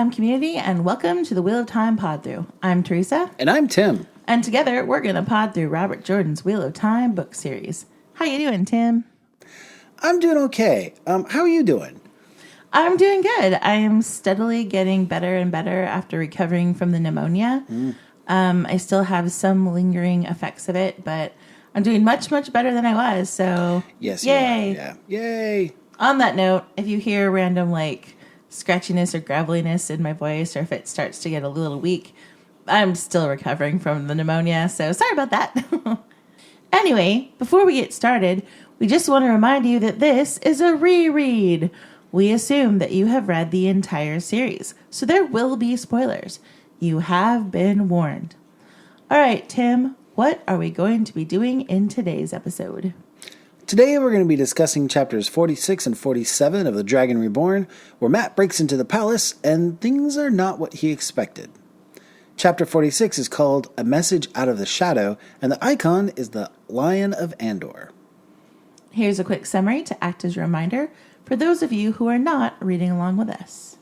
Time community, and welcome to the Wheel of Time Pod-Thru. I'm Teresa. And I'm Tim. And together, we're going to pod through Robert Jordan's Wheel of Time book series. How you doing, Tim? I'm doing okay. How are you doing? I'm doing good. I am steadily getting better and better after recovering from the pneumonia. I still have some lingering effects of it, but I'm doing much, much better than I was, so Yes, yay. you are. Yeah. Yay. On that note, if you hear random, scratchiness or graveliness in my voice, or if it starts to get a little weak, I'm still recovering from the pneumonia, so sorry about that. Anyway, before we get started, we just want to remind you that this is a reread. We assume that you have read the entire series, so there will be spoilers. You have been warned. All right, Tim, what are we going to be doing in today's episode? Today we're going to be discussing chapters 46 and 47 of the Dragon Reborn, where Matt breaks into the palace and things are not what he expected. Chapter 46 is called A Message Out of the Shadow, and the icon is the Lion of Andor. Here's a quick summary to act as a reminder for those of you who are not reading along with us.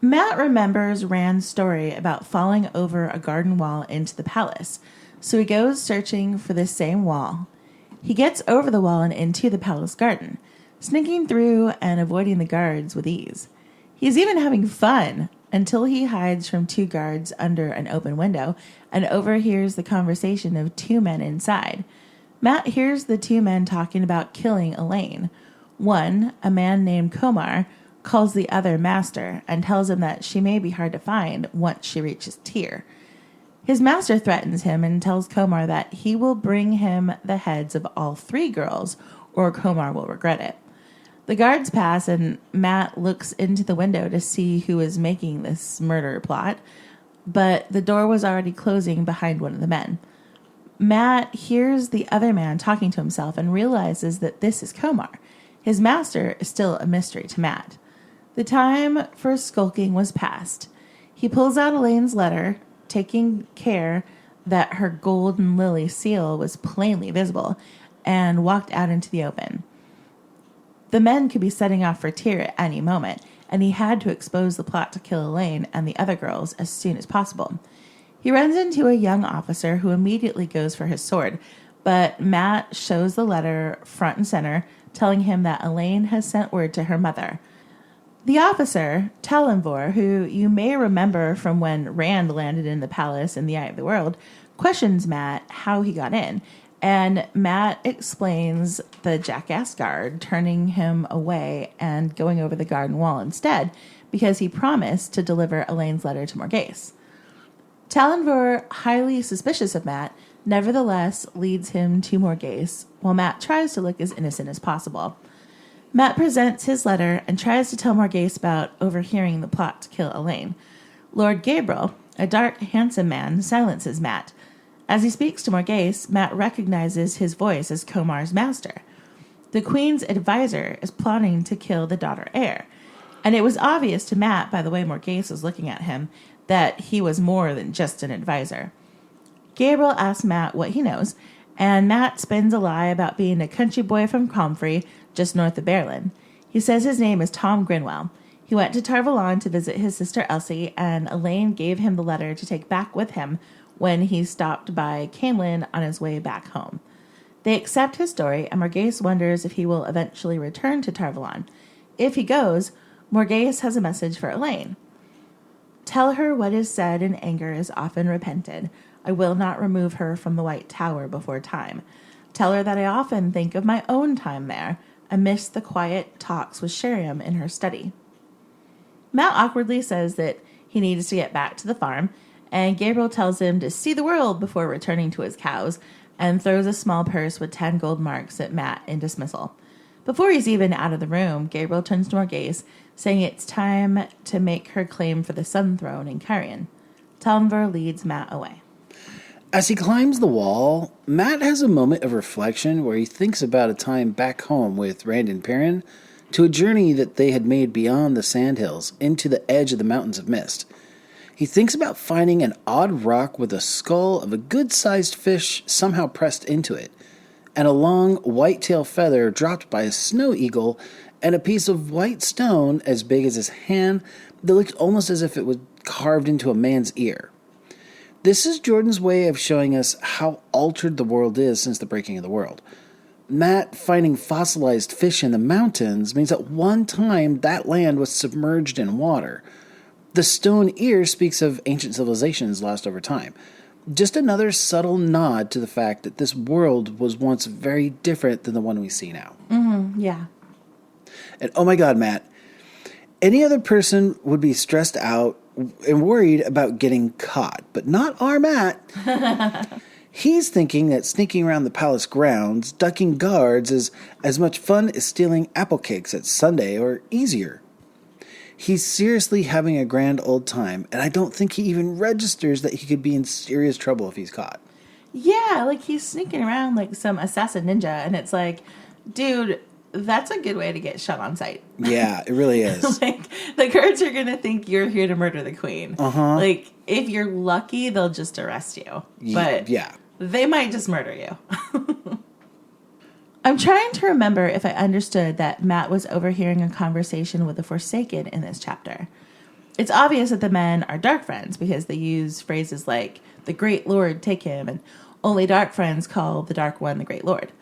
Matt remembers Rand's story about falling over a garden wall into the palace, so he goes searching for the same wall. He gets over the wall and into the palace garden, sneaking through and avoiding the guards with ease. He's even having fun until he hides from two guards under an open window and overhears the conversation of two men inside. Matt hears the two men talking about killing Elaine. One, a man named Komar, calls the other master and tells him that she may be hard to find once she reaches Tyr. His master threatens him and tells Komar that he will bring him the heads of all three girls, or Komar will regret it. The guards pass, and Matt looks into the window to see who is making this murder plot, but the door was already closing behind one of the men. Matt hears the other man talking to himself and realizes that this is Komar. His master is still a mystery to Matt. The time for skulking was past. He pulls out Elaine's letter, taking care that her golden lily seal was plainly visible, and walked out into the open. The men could be setting off for Tyr at any moment, and he had to expose the plot to kill Elaine and the other girls as soon as possible. He runs into a young officer who immediately goes for his sword, but Matt shows the letter front and center, telling him that Elaine has sent word to her mother. The officer, Talanvor, who you may remember from when Rand landed in the palace in the Eye of the World, questions Matt how he got in, and Matt explains the jackass guard turning him away and going over the garden wall instead because he promised to deliver Elaine's letter to Morghese. Talanvor, highly suspicious of Matt, nevertheless leads him to Morghese, while Matt tries to look as innocent as possible. Matt presents his letter and tries to tell Morghese about overhearing the plot to kill Elaine. Lord Gabriel, a dark, handsome man, silences Matt. As he speaks to Morghese, Matt recognizes his voice as Komar's master. The queen's advisor is plotting to kill the daughter heir, and it was obvious to Matt by the way Morghese was looking at him that he was more than just an advisor. Gabriel asks Matt what he knows, and Matt spins a lie about being a country boy from Comfrey, just north of Berlin. He says his name is Tom Grinwell. He went to Tarvalon to visit his sister Elsie, and Elaine gave him the letter to take back with him when he stopped by Camelin on his way back home. They accept his story, and Morghese wonders if he will eventually return to Tarvalon. If he goes, Morghese has a message for Elaine. Tell her what is said in anger is often repented. I will not remove her from the White Tower before time. Tell her that I often think of my own time there, amidst the quiet talks with Sheriam in her study. Matt awkwardly says that he needs to get back to the farm, and Gabriel tells him to see the world before returning to his cows, and throws a small purse with 10 gold marks at Matt in dismissal. Before he's even out of the room, Gabriel turns to Morghese, saying it's time to make her claim for the Sun Throne in Carrion. Talanvor leads Matt away. As he climbs the wall, Matt has a moment of reflection where he thinks about a time back home with Rand and Perrin, to a journey that they had made beyond the sandhills into the edge of the Mountains of Mist. He thinks about finding an odd rock with a skull of a good-sized fish somehow pressed into it, and a long white-tail feather dropped by a snow eagle, and a piece of white stone as big as his hand, that looked almost as if it was carved into a man's ear. This is Jordan's way of showing us how altered the world is since the breaking of the world. Matt finding fossilized fish in the mountains means at one time that land was submerged in water. The stone ear speaks of ancient civilizations lost over time. Just another subtle nod to the fact that this world was once very different than the one we see now. Mm-hmm, yeah. And oh my God, Matt, any other person would be stressed out and worried about getting caught, but not our Matt. He's thinking that sneaking around the palace grounds, ducking guards, is as much fun as stealing apple cakes at Sunday or easier. He's seriously having a grand old time, and I don't think he even registers that he could be in serious trouble if he's caught. Yeah, like he's sneaking around like some assassin ninja, and it's like, dude, that's a good way to get shot on sight. Yeah, it really is. Like, the guards are going to think you're here to murder the queen. Uh-huh. Like, if you're lucky, they'll just arrest you. But yeah, they might just murder you. I'm trying to remember if I understood that Matt was overhearing a conversation with the Forsaken in this chapter. It's obvious that the men are dark friends because they use phrases like, the Great Lord take him, and only dark friends call the Dark One the Great Lord.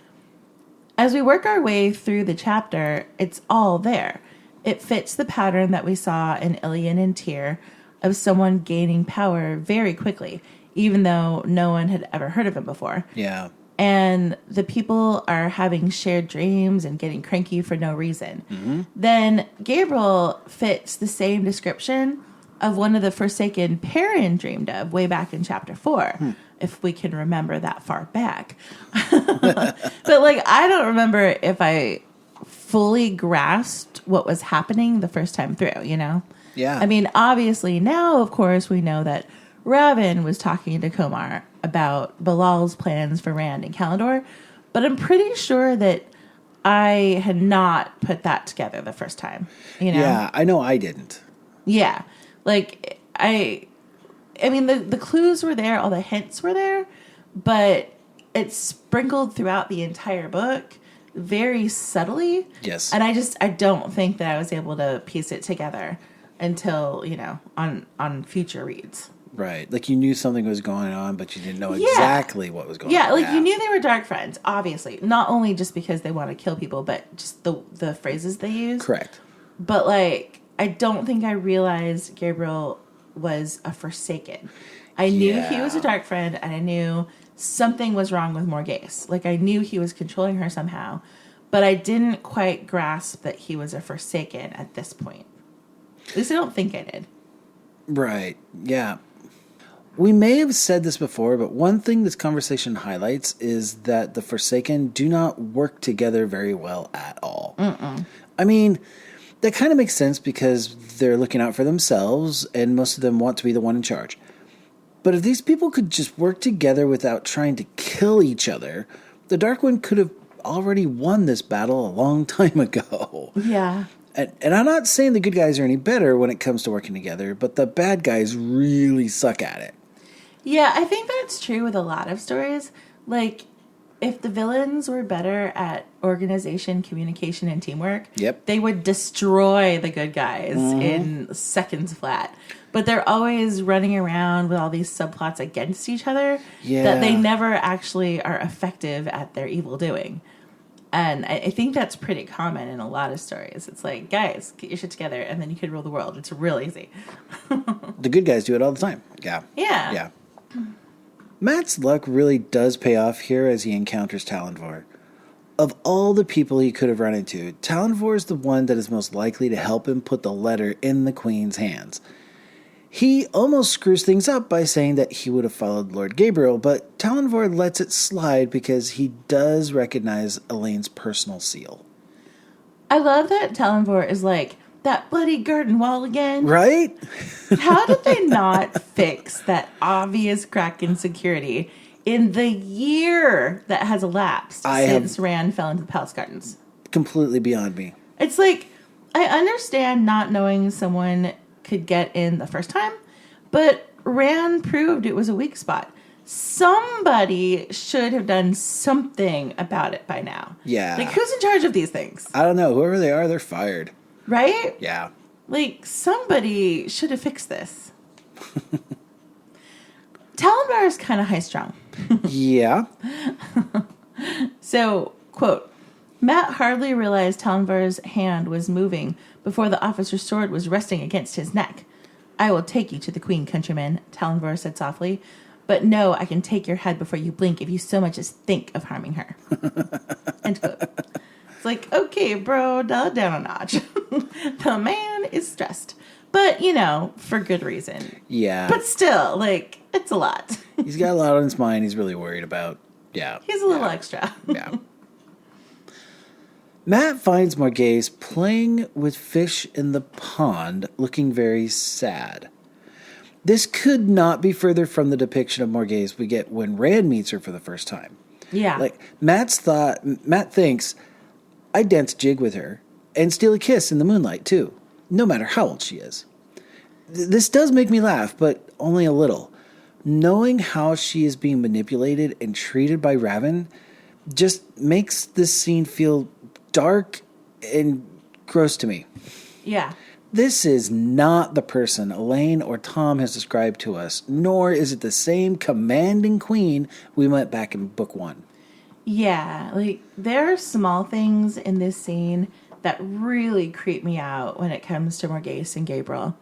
As we work our way through the chapter, it's all there. It fits the pattern that we saw in Ilion and Tyr of someone gaining power very quickly, even though no one had ever heard of him before. Yeah. And the people are having shared dreams and getting cranky for no reason. Mm-hmm. Then Gabriel fits the same description of one of the Forsaken Perrin dreamed of way back in chapter 4, if we can remember that far back. But, like, I don't remember if I fully grasped what was happening the first time through, you know? Yeah. I mean, obviously, now, of course, we know that Raven was talking to Komar about Bilal's plans for Rand and Kalendor, but I'm pretty sure that I had not put that together the first time, you know? Yeah, I know I didn't. Yeah. Like, I mean, the clues were there, all the hints were there, but it's sprinkled throughout the entire book very subtly. Yes. And I don't think that I was able to piece it together until, you know, on future reads. Right. Like, you knew something was going on, but you didn't know exactly what was going on. Yeah, like, you knew they were dark friends, obviously. Not only just because they want to kill people, but just the phrases they use. Correct. But, like, I don't think I realized Gabriel was a Forsaken. I knew he was a dark friend, and I knew something was wrong with Morghese. Like, I knew he was controlling her somehow, but I didn't quite grasp that he was a Forsaken at this point. At least I don't think I did. Right. Yeah. We may have said this before, but one thing this conversation highlights is that the Forsaken do not work together very well at all. Mm-mm. I mean, that kind of makes sense because they're looking out for themselves, and most of them want to be the one in charge. But if these people could just work together without trying to kill each other, the Dark One could have already won this battle a long time ago. Yeah. And I'm not saying the good guys are any better when it comes to working together, but the bad guys really suck at it. Yeah, I think that's true with a lot of stories. Like, if the villains were better at organization, communication, and teamwork, they would destroy the good guys in seconds flat. But they're always running around with all these subplots against each other that they never actually are effective at their evil doing. And I think that's pretty common in a lot of stories. It's like, guys, get your shit together, and then you could rule the world. It's real easy. The good guys do it all the time. Yeah. Yeah. Yeah. Matt's luck really does pay off here as he encounters Talonvor. Of all the people he could have run into, Talonvor is the one that is most likely to help him put the letter in the Queen's hands. He almost screws things up by saying that he would have followed Lord Gabriel, but Talonvor lets it slide because he does recognize Elaine's personal seal. I love that Talonvor is like, that bloody garden wall again. Right? How did they not fix that obvious crack in security in the year that has elapsed since Rand fell into the palace gardens? Completely beyond me. It's like, I understand not knowing someone could get in the first time, but Rand proved it was a weak spot. Somebody should have done something about it by now. Yeah. Like, who's in charge of these things? I don't know. Whoever they are, they're fired. Right? Yeah. Like, somebody should have fixed this. Talonvar is kind of high-strung. Yeah. So, quote, Matt hardly realized Talonvar's hand was moving before the officer's sword was resting against his neck. I will take you to the queen, countryman, Talonvar said softly. But no, I can take your head before you blink if you so much as think of harming her. End quote. It's like, okay, bro, dial it down a notch. The man is stressed. But, for good reason. Yeah. But still, like, it's a lot. He's got a lot on his mind he's really worried about. Yeah. He's a little extra. Yeah. Matt finds Margais playing with fish in the pond, looking very sad. This could not be further from the depiction of Margais we get when Rand meets her for the first time. Yeah. Like, Matt thinks, I'd dance a jig with her and steal a kiss in the moonlight, too, no matter how old she is. This does make me laugh, but only a little. Knowing how she is being manipulated and treated by Raven just makes this scene feel dark and gross to me. Yeah. This is not the person Elaine or Tom has described to us, nor is it the same commanding queen we met back in book 1. Yeah, like, there are small things in this scene that really creep me out when it comes to Margais and Gabriel.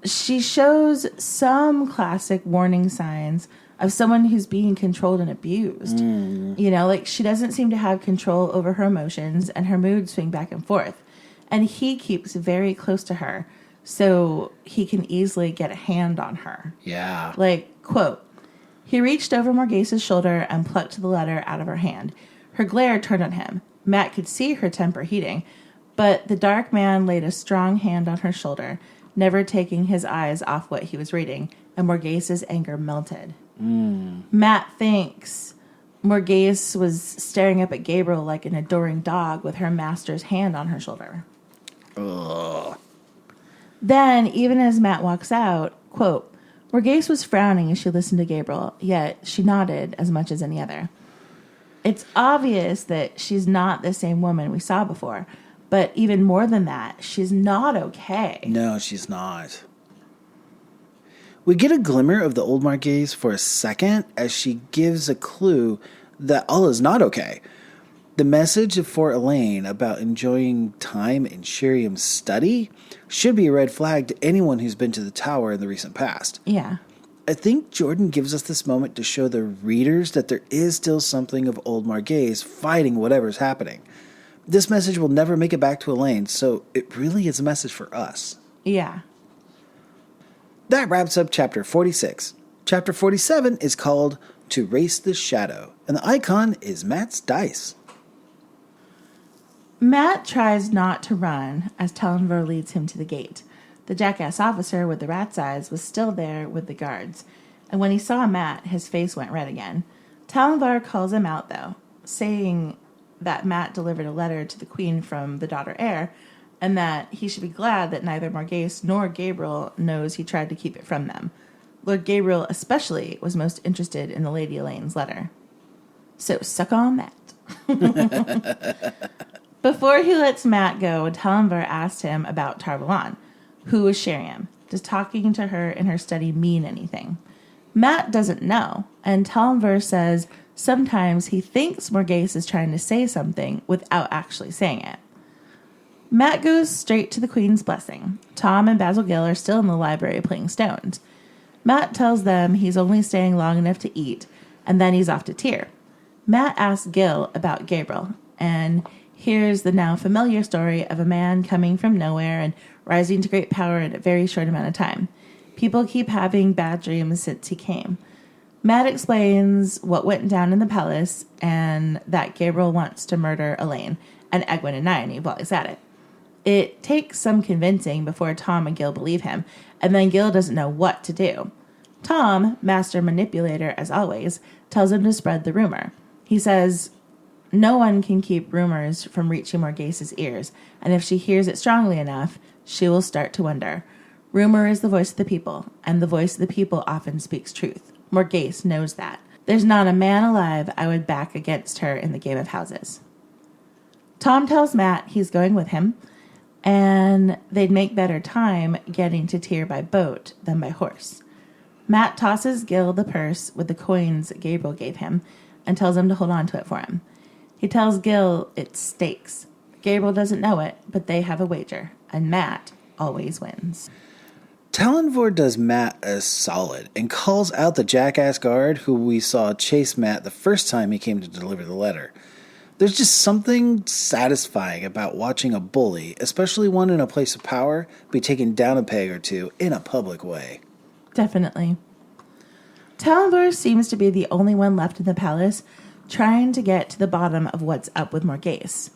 She shows some classic warning signs of someone who's being controlled and abused. Like, she doesn't seem to have control over her emotions, and her moods swing back and forth. And he keeps very close to her, so he can easily get a hand on her. Yeah. Like, quote, he reached over Margais' shoulder and plucked the letter out of her hand. Her glare turned on him. Matt could see her temper heating, but the dark man laid a strong hand on her shoulder, never taking his eyes off what he was reading, and Margais' anger melted. Matt thinks Margais was staring up at Gabriel like an adoring dog with her master's hand on her shoulder. Ugh. Then, even as Matt walks out, quote, Margais was frowning as she listened to Gabriel, yet she nodded as much as any other. It's obvious that she's not the same woman we saw before, but even more than that, she's not okay. No, she's not. We get a glimmer of the old Margais for a second as she gives a clue that all is not okay. The message for Elaine about enjoying time in Sheriam's study should be a red flag to anyone who's been to the tower in the recent past. Yeah. I think Jordan gives us this moment to show the readers that there is still something of old Margais fighting whatever's happening. This message will never make it back to Elaine, so it really is a message for us. Yeah. That wraps up Chapter 46. Chapter 47 is called To Race the Shadow, and the icon is Matt's dice. Matt tries not to run as Talonvar leads him to the gate. The jackass officer with the rat's eyes was still there with the guards, and when he saw Matt, his face went red again. Talonvar calls him out, though, saying that Matt delivered a letter to the queen from the daughter heir, and that he should be glad that neither Margais nor Gabriel knows he tried to keep it from them. Lord Gabriel especially was most interested in the Lady Elaine's letter. So suck on that. Before he lets Matt go, Talonvar asked him about Tarvalon. Who was Sheriam? Does talking to her in her study mean anything? Matt doesn't know, and Talonvar says sometimes he thinks Margais is trying to say something without actually saying it. Matt goes straight to the Queen's blessing. Tom and Basil Gill are still in the library playing stones. Matt tells them he's only staying long enough to eat, and then he's off to Tyr. Matt asks Gill about Gabriel, and here's the now familiar story of a man coming from nowhere and rising to great power in a very short amount of time. People keep having bad dreams since he came. Matt explains what went down in the palace and that Gabriel wants to murder Elaine and Egwene and Nynaeve while he's at it. It takes some convincing before Tom and Gil believe him, and then Gil doesn't know what to do. Tom, master manipulator as always, tells him to spread the rumor. He says no one can keep rumors from reaching Margais' ears, and if she hears it strongly enough, she will start to wonder. Rumor is the voice of the people, and the voice of the people often speaks truth. Margais knows that. There's not a man alive I would back against her in the game of houses. Tom tells Matt he's going with him, and they'd make better time getting to Tyr by boat than by horse. Matt tosses Gil the purse with the coins Gabriel gave him and tells him to hold on to it for him. He tells Gil it's stakes. Gabriel doesn't know it, but they have a wager, and Matt always wins. Talonvor does Matt a solid and calls out the jackass guard who we saw chase Matt the first time he came to deliver the letter. There's just something satisfying about watching a bully, especially one in a place of power, be taken down a peg or two in a public way. Definitely. Talonvor seems to be the only one left in the palace trying to get to the bottom of what's up with Morghese.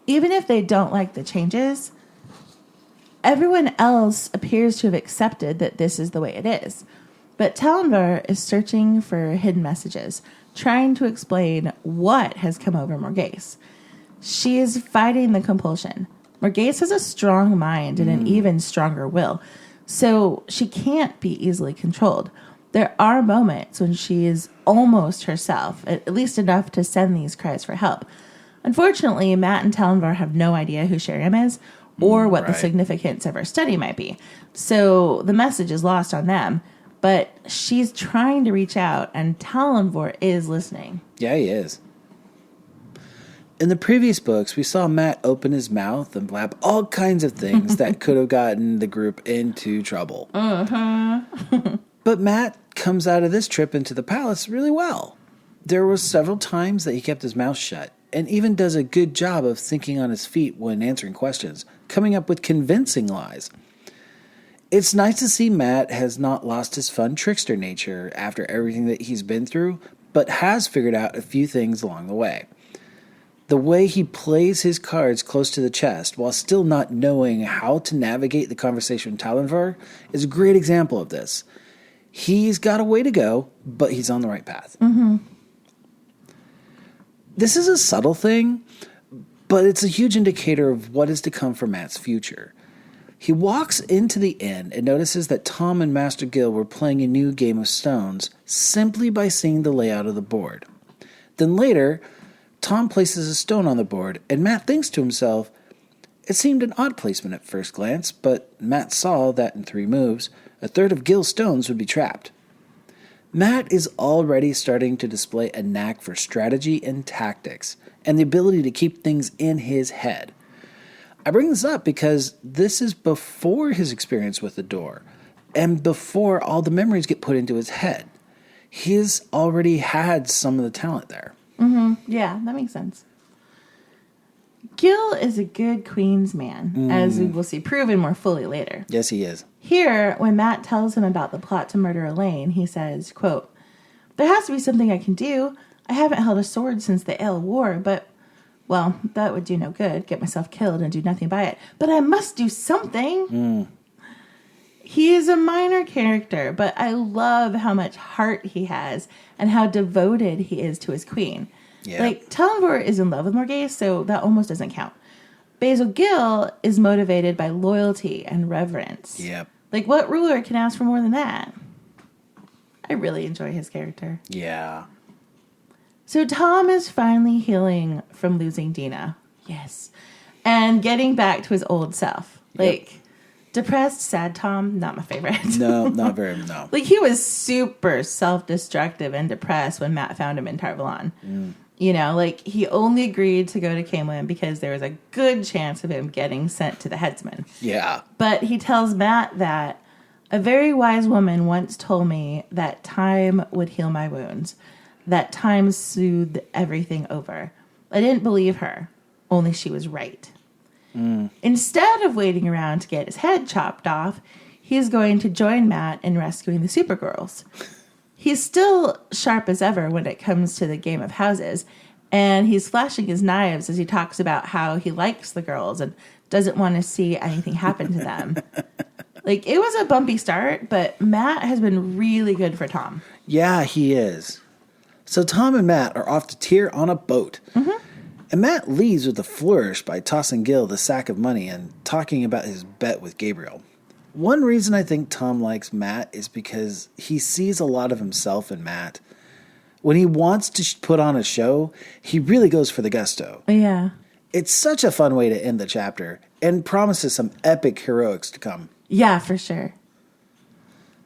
Even if they don't like the changes, everyone else appears to have accepted that this is the way it is. But Talonvor is searching for hidden messages, trying to explain what has come over Morghese. She is fighting the compulsion. Morghese has a strong mind and an even stronger will, so she can't be easily controlled. There are moments when she is almost herself, at least enough to send these cries for help. Unfortunately, Matt and Talonvor have no idea who Sheriam is or what the significance of her study might be. So the message is lost on them, but she's trying to reach out, and Talonvor is listening. Yeah, he is. In the previous books, we saw Matt open his mouth and blab all kinds of things that could have gotten the group into trouble. But Matt comes out of this trip into the palace really well. There were several times that he kept his mouth shut, and even does a good job of thinking on his feet when answering questions, coming up with convincing lies. It's nice to see Matt has not lost his fun trickster nature after everything that he's been through, but has figured out a few things along the way. The way he plays his cards close to the chest while still not knowing how to navigate the conversation with Talonvor is a great example of this. He's got a way to go, but he's on the right path. This is a subtle thing, but it's a huge indicator of what is to come for Matt's future. He walks into the inn and notices that Tom and Master Gil were playing a new game of stones simply by seeing the layout of the board. Then later, Tom places a stone on the board, and Matt thinks to himself, it seemed an odd placement at first glance, but Matt saw that in 3 moves, a third of Gil's stones would be trapped. Matt is already starting to display a knack for strategy and tactics, and the ability to keep things in his head. I bring this up because this is before his experience with the door, and before all the memories get put into his head. He's already had some of the talent there. Yeah, that makes sense. Gil is a good Queen's man, as we will see proven more fully later. Yes, he is. Here, when Matt tells him about the plot to murder Elaine, he says, quote, there has to be something I can do. I haven't held a sword since the Ale War, but, well, that would do no good, get myself killed and do nothing by it. But I must do something. He is a minor character, but I love how much heart he has and how devoted he is to his queen. Yeah. Like, Talonvor is in love with Morghese, so that almost doesn't count. Basil Gil is motivated by loyalty and reverence. Yep. Like, what ruler can ask for more than that? I really enjoy his character. Yeah. So Tom is finally healing from losing Dina. Yes. And getting back to his old self. Like, depressed, sad Tom, not my favorite. No, not very, no. Like, he was super self-destructive and depressed when Matt found him in Tar-Valon. You know, like, he only agreed to go to Caemlyn because there was a good chance of him getting sent to the headsman. Yeah. But he tells Matt that a very wise woman once told me that time would heal my wounds, that time soothed everything over. I didn't believe her, only she was right. Instead of waiting around to get his head chopped off, he's going to join Matt in rescuing the Supergirls. He's still sharp as ever when it comes to the game of houses, and he's flashing his knives as he talks about how he likes the girls and doesn't want to see anything happen to them. Like, it was a bumpy start, but Matt has been really good for Tom. Yeah, he is. So Tom and Matt are off to Tyr on a boat. And Matt leaves with a flourish by tossing Gil the sack of money and talking about his bet with Gabriel. One reason I think Tom likes Matt is because he sees a lot of himself in Matt. When he wants to put on a show, he really goes for the gusto. Yeah. It's such a fun way to end the chapter and promises some epic heroics to come. Yeah, for sure.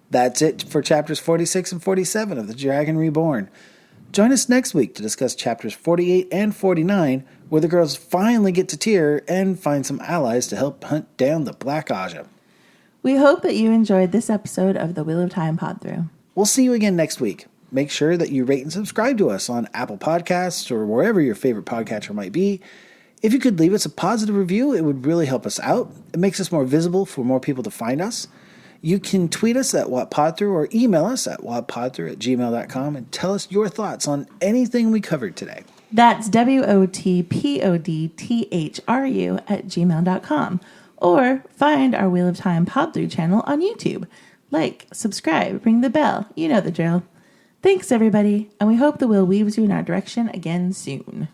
That's it for chapters 46 and 47 of The Dragon Reborn. Join us next week to discuss chapters 48 and 49, where the girls finally get to Tyr and find some allies to help hunt down the Black Aja. We hope that you enjoyed this episode of the Wheel of Time Pod-Thru. We'll see you again next week. Make sure that you rate and subscribe to us on Apple Podcasts or wherever your favorite podcatcher might be. If you could leave us a positive review, it would really help us out. It makes us more visible for more people to find us. You can tweet us at Pod-Thru or email us at whatpodthru@gmail.com and tell us your thoughts on anything we covered today. That's WOTPODTHRU@gmail.com. Or find our Wheel of Time Pod-Thru channel on YouTube. Like, subscribe, ring the bell. You know the drill. Thanks, everybody, and we hope the wheel weaves you in our direction again soon.